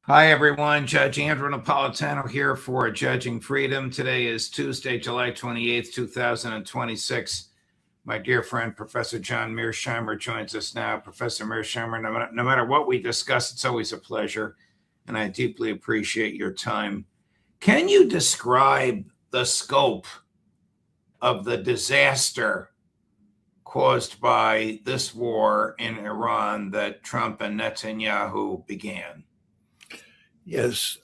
Hi, everyone. Judge Andrew Napolitano here for Judging Freedom. Today is Tuesday, July 28th, 2026. My dear friend, Professor John Mearsheimer, joins us now. Professor Mearsheimer, no matter what we discuss, it's always a pleasure, and I deeply appreciate your time. Can you describe the scope of the disaster caused by this war in Iran that Trump and Netanyahu began? Yes,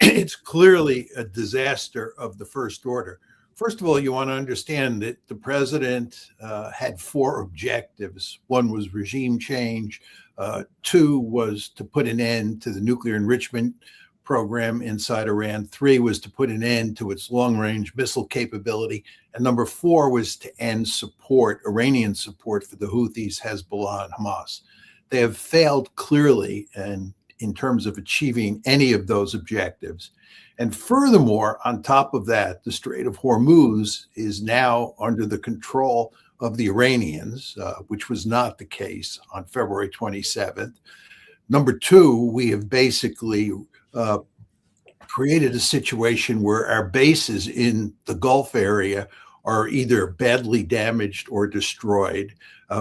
it's clearly a disaster of the first order. First of all, you want to understand that the president had four objectives. One was regime change. Two was to put an end to the nuclear enrichment program inside Iran. Three was to put an end to its long-range missile capability. And number four was to end support, Iranian support for the Houthis, Hezbollah, and Hamas. They have failed clearly and in terms of achieving any of those objectives. And furthermore, on top of that, the Strait of Hormuz is now under the control of the Iranians, which was not the case on February 27th. Number two, we have basically created a situation where our bases in the Gulf area are either badly damaged or destroyed.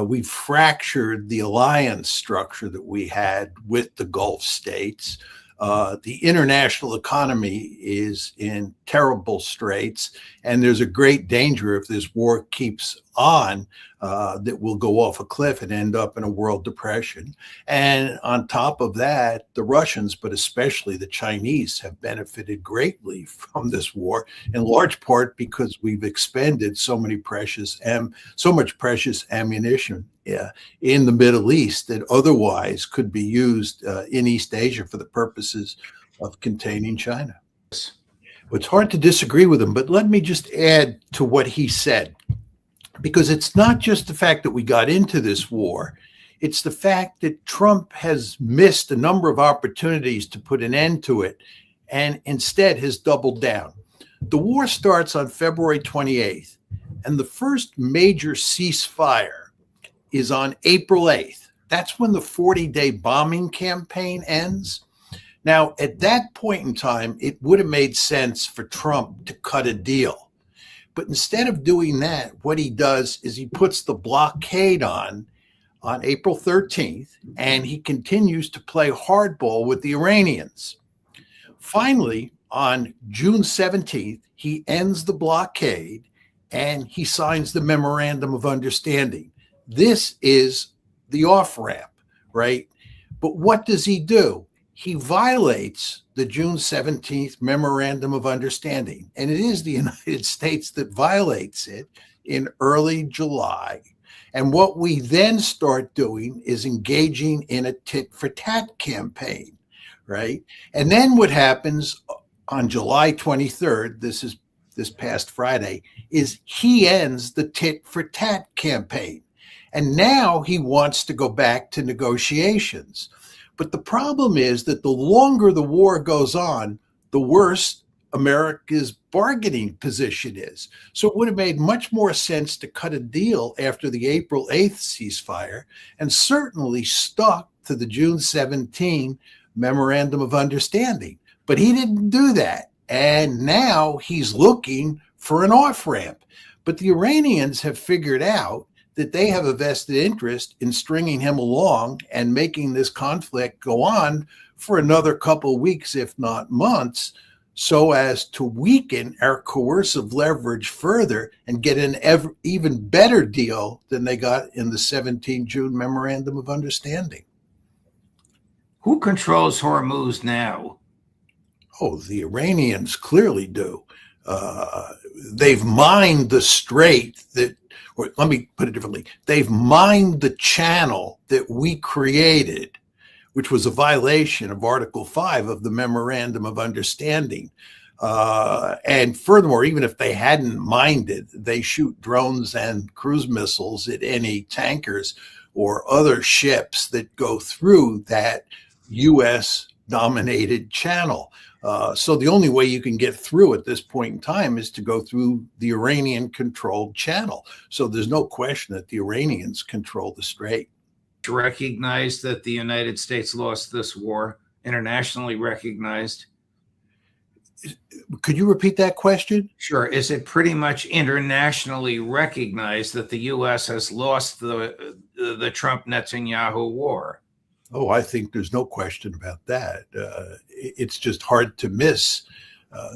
We've fractured the alliance structure that we had with the Gulf states. The international economy is in terrible straits, and there's a great danger if this war keeps on that we'll go off a cliff and end up in a world depression. And on top of that, the Russians, but especially the Chinese, have benefited greatly from this war, in large part because we've expended so much precious ammunition in the Middle East that otherwise could be used in East Asia for the purposes of containing China. It's hard to disagree with him, but let me just add to what he said, because it's not just the fact that we got into this war, it's the fact that Trump has missed a number of opportunities to put an end to it and instead has doubled down. The war starts on February 28th, and the first major ceasefire is on April 8th. That's when the 40-day bombing campaign ends. Now, at that point in time, it would have made sense for Trump to cut a deal. But instead of doing that, what he does is he puts the blockade on April 13th, and he continues to play hardball with the Iranians. Finally, on June 17th, he ends the blockade and he signs the memorandum of understanding. This is the off-ramp, right? But what does he do? He violates the June 17th Memorandum of Understanding, and it is the United States that violates it in early July. And what we then start doing is engaging in a tit-for-tat campaign, right? And then what happens on July 23rd, this past Friday, is he ends the tit-for-tat campaign. And now he wants to go back to negotiations. But the problem is that the longer the war goes on, the worse America's bargaining position is. So it would have made much more sense to cut a deal after the April 8th ceasefire and certainly stuck to the June 17 Memorandum of Understanding. But he didn't do that. And now he's looking for an off-ramp. But the Iranians have figured out that they have a vested interest in stringing him along and making this conflict go on for another couple of weeks, if not months, so as to weaken our coercive leverage further and get an even better deal than they got in the 17 June Memorandum of Understanding. Who controls Hormuz now? Oh, the Iranians clearly do. They've mined the strait that, or let me put it differently, they've mined the channel that we created, which was a violation of Article 5 of the Memorandum of Understanding. And furthermore, even if they hadn't mined it, they shoot drones and cruise missiles at any tankers or other ships that go through that U.S.-dominated channel. So the only way you can get through at this point in time is to go through the Iranian-controlled channel. So there's no question that the Iranians control the strait. To recognize that the United States lost this war internationally recognized? Could you repeat that question? Sure. Is it pretty much internationally recognized that the U.S. has lost the Trump Netanyahu war? Oh, I think there's no question about that. It's just hard to miss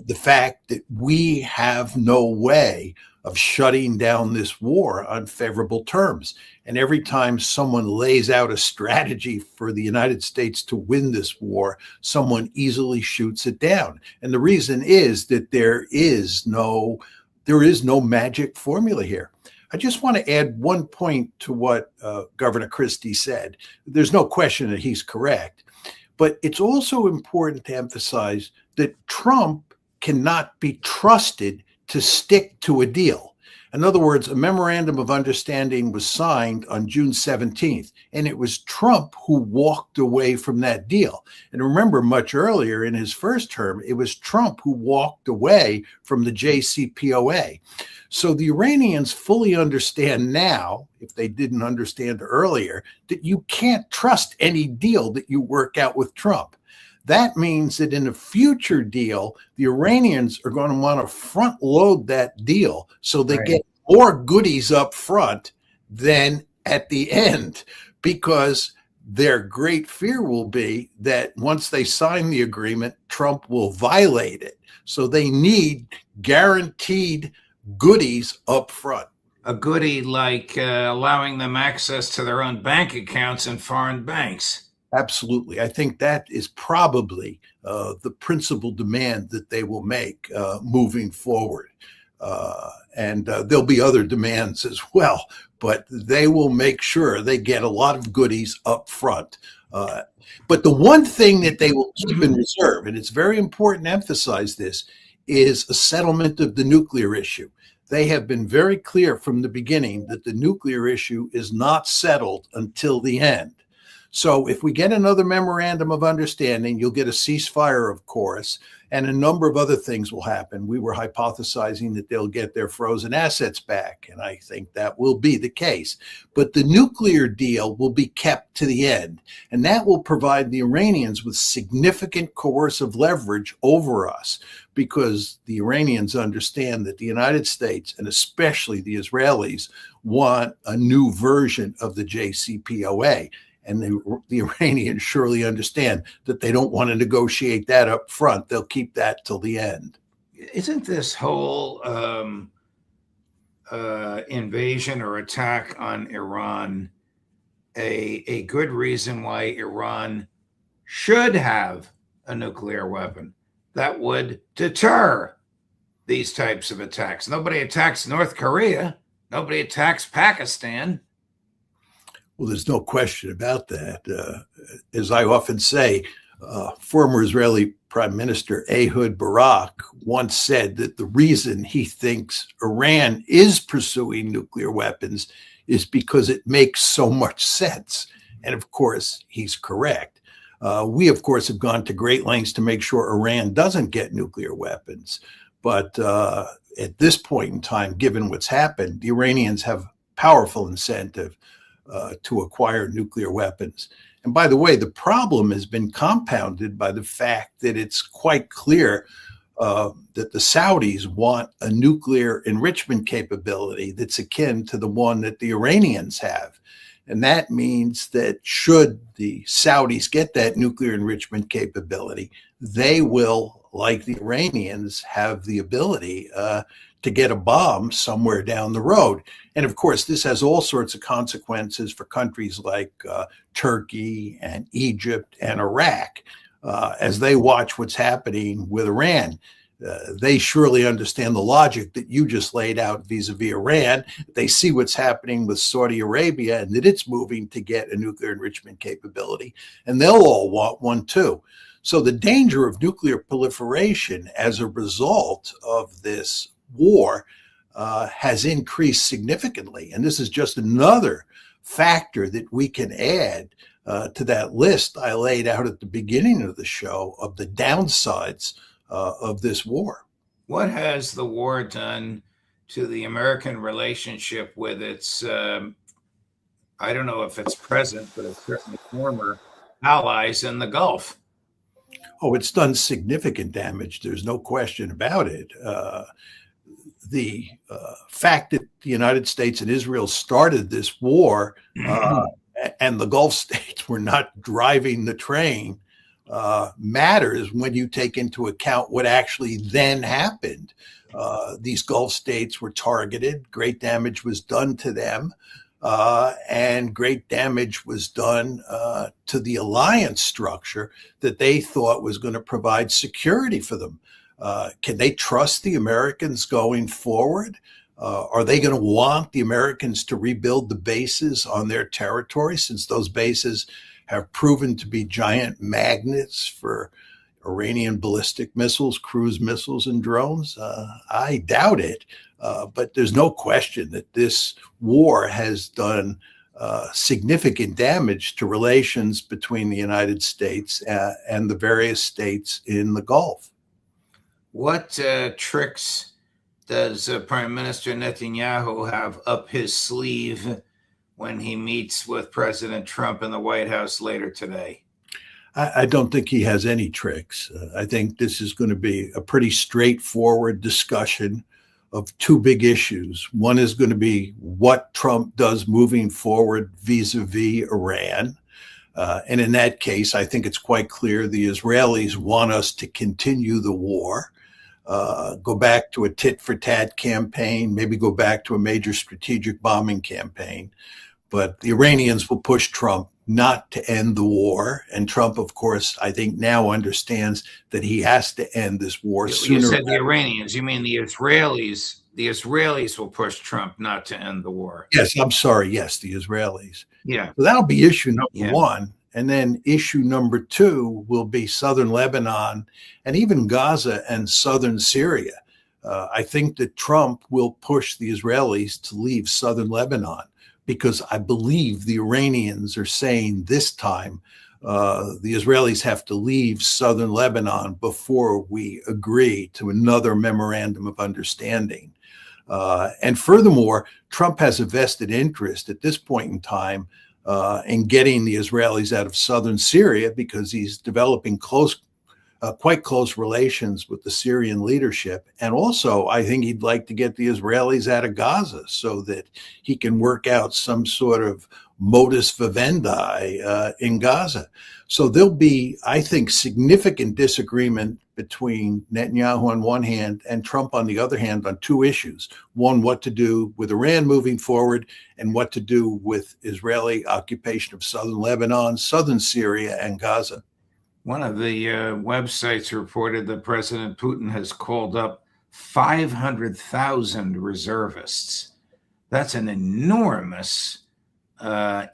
the fact that we have no way of shutting down this war on favorable terms. And every time someone lays out a strategy for the United States to win this war, someone easily shoots it down. And the reason is that there is no magic formula here. I just want to add one point to what Governor Christie said. There's no question that he's correct, but it's also important to emphasize that Trump cannot be trusted to stick to a deal. In other words, a memorandum of understanding was signed on June 17th, and it was Trump who walked away from that deal. And remember, much earlier in his first term, it was Trump who walked away from the JCPOA. So the Iranians fully understand now, if they didn't understand earlier, that you can't trust any deal that you work out with Trump. That means that in a future deal, the Iranians are going to want to front load that deal so they get more goodies up front than at the end, because their great fear will be that once they sign the agreement, Trump will violate it. So they need guaranteed goodies up front. A goodie like allowing them access to their own bank accounts in foreign banks. Absolutely. I think that is probably the principal demand that they will make moving forward. And there'll be other demands as well, but they will make sure they get a lot of goodies up front. But the one thing that they will keep in reserve, and it's very important to emphasize this, is a settlement of the nuclear issue. They have been very clear from the beginning that the nuclear issue is not settled until the end. So if we get another memorandum of understanding, you'll get a ceasefire, of course, and a number of other things will happen. We were hypothesizing that they'll get their frozen assets back, and I think that will be the case. But the nuclear deal will be kept to the end, and that will provide the Iranians with significant coercive leverage over us, because the Iranians understand that the United States, and especially the Israelis, want a new version of the JCPOA. And the Iranians surely understand that they don't want to negotiate that up front. They'll keep that till the end. Isn't this whole invasion or attack on Iran a good reason why Iran should have a nuclear weapon that would deter these types of attacks? Nobody attacks North Korea. Nobody attacks Pakistan. Well, there's no question about that. As I often say, former Israeli Prime Minister Ehud Barak once said that the reason he thinks Iran is pursuing nuclear weapons is because it makes so much sense. And of course, he's correct. We, of course, have gone to great lengths to make sure Iran doesn't get nuclear weapons. But at this point in time, given what's happened, the Iranians have powerful incentive to acquire nuclear weapons. And by the way, the problem has been compounded by the fact that it's quite clear that the Saudis want a nuclear enrichment capability that's akin to the one that the Iranians have. And that means that should the Saudis get that nuclear enrichment capability, they will, like the Iranians, have the ability to get a bomb somewhere down the road. And of course, this has all sorts of consequences for countries like Turkey and Egypt and Iraq. As they watch what's happening with Iran, they surely understand the logic that you just laid out vis-a-vis Iran. They see what's happening with Saudi Arabia and that it's moving to get a nuclear enrichment capability, and they'll all want one too. So the danger of nuclear proliferation as a result of this war has increased significantly. And this is just another factor that we can add to that list I laid out at the beginning of the show of the downsides of this war. What has the war done to the American relationship with its, I don't know if it's present, but it's certainly former allies in the Gulf? Oh, it's done significant damage. There's no question about it. The fact that the United States and Israel started this war and the Gulf states were not driving the train matters when you take into account what actually then happened. These Gulf states were targeted. Great damage was done to them. And great damage was done to the alliance structure that they thought was going to provide security for them. Can they trust the Americans going forward? Are they going to want the Americans to rebuild the bases on their territory, since those bases have proven to be giant magnets for Iranian ballistic missiles, cruise missiles, and drones? I doubt it. But there's no question that this war has done significant damage to relations between the United States and the various states in the Gulf. What tricks does Prime Minister Netanyahu have up his sleeve when he meets with President Trump in the White House later today? I don't think he has any tricks. I think this is going to be a pretty straightforward discussion of two big issues. One is going to be what Trump does moving forward vis-a-vis Iran. And in that case, I think it's quite clear the Israelis want us to continue the war, go back to a tit-for-tat campaign, maybe go back to a major strategic bombing campaign. But the Iranians will push Trump not to end the war. And Trump, of course, I think now understands that he has to end this war sooner. You said the Iranians, you mean the Israelis. The Israelis will push Trump not to end the war. Yes, I'm sorry. Yes, the Israelis. Yeah. So that'll be issue number one. And then issue number two will be southern Lebanon and even Gaza and southern Syria. I think that Trump will push the Israelis to leave southern Lebanon, because I believe the Iranians are saying this time the Israelis have to leave southern Lebanon before we agree to another memorandum of understanding. And furthermore, Trump has a vested interest at this point in time in getting the Israelis out of southern Syria, because he's developing quite close relations with the Syrian leadership. And also, I think he'd like to get the Israelis out of Gaza so that he can work out some sort of modus vivendi in Gaza. So there'll be, I think, significant disagreement between Netanyahu on one hand and Trump on the other hand on two issues. One, what to do with Iran moving forward, and what to do with Israeli occupation of southern Lebanon, southern Syria, and Gaza. One of the websites reported that President Putin has called up 500,000 reservists. That's an enormous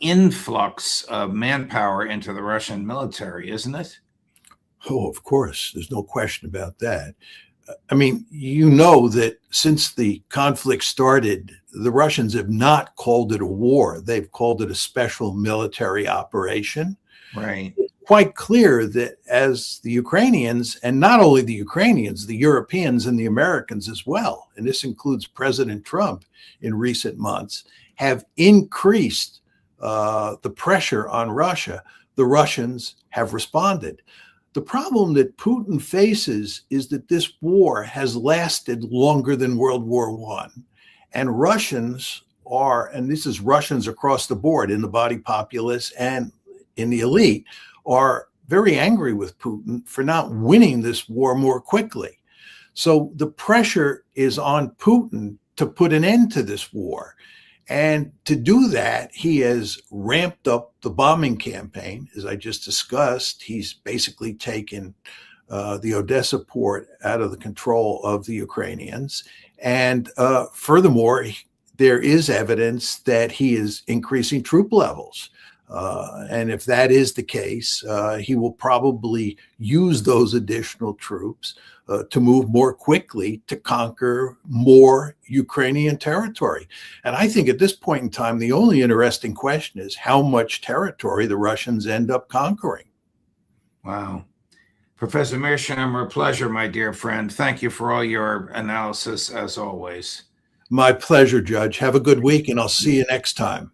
influx of manpower into the Russian military, isn't it? Oh, of course. There's no question about that. I mean, you know that since the conflict started, the Russians have not called it a war. They've called it a special military operation. Right. It's quite clear that as the Ukrainians, and not only the Ukrainians, the Europeans and the Americans as well, and this includes President Trump in recent months, have increased the pressure on Russia, the Russians have responded. The problem that Putin faces is that this war has lasted longer than World War I. And Russians are, and this is Russians across the board in the body populace and in the elite, are very angry with Putin for not winning this war more quickly. So the pressure is on Putin to put an end to this war. And to do that, he has ramped up the bombing campaign. As I just discussed, he's basically taken the Odessa port out of the control of the Ukrainians. And furthermore, there is evidence that he is increasing troop levels. And if that is the case, he will probably use those additional troops to move more quickly to conquer more Ukrainian territory. And I think at this point in time, the only interesting question is how much territory the Russians end up conquering. Wow. Professor Mearsheimer, a pleasure, my dear friend. Thank you for all your analysis, as always. My pleasure, Judge. Have a good week, and I'll see you next time.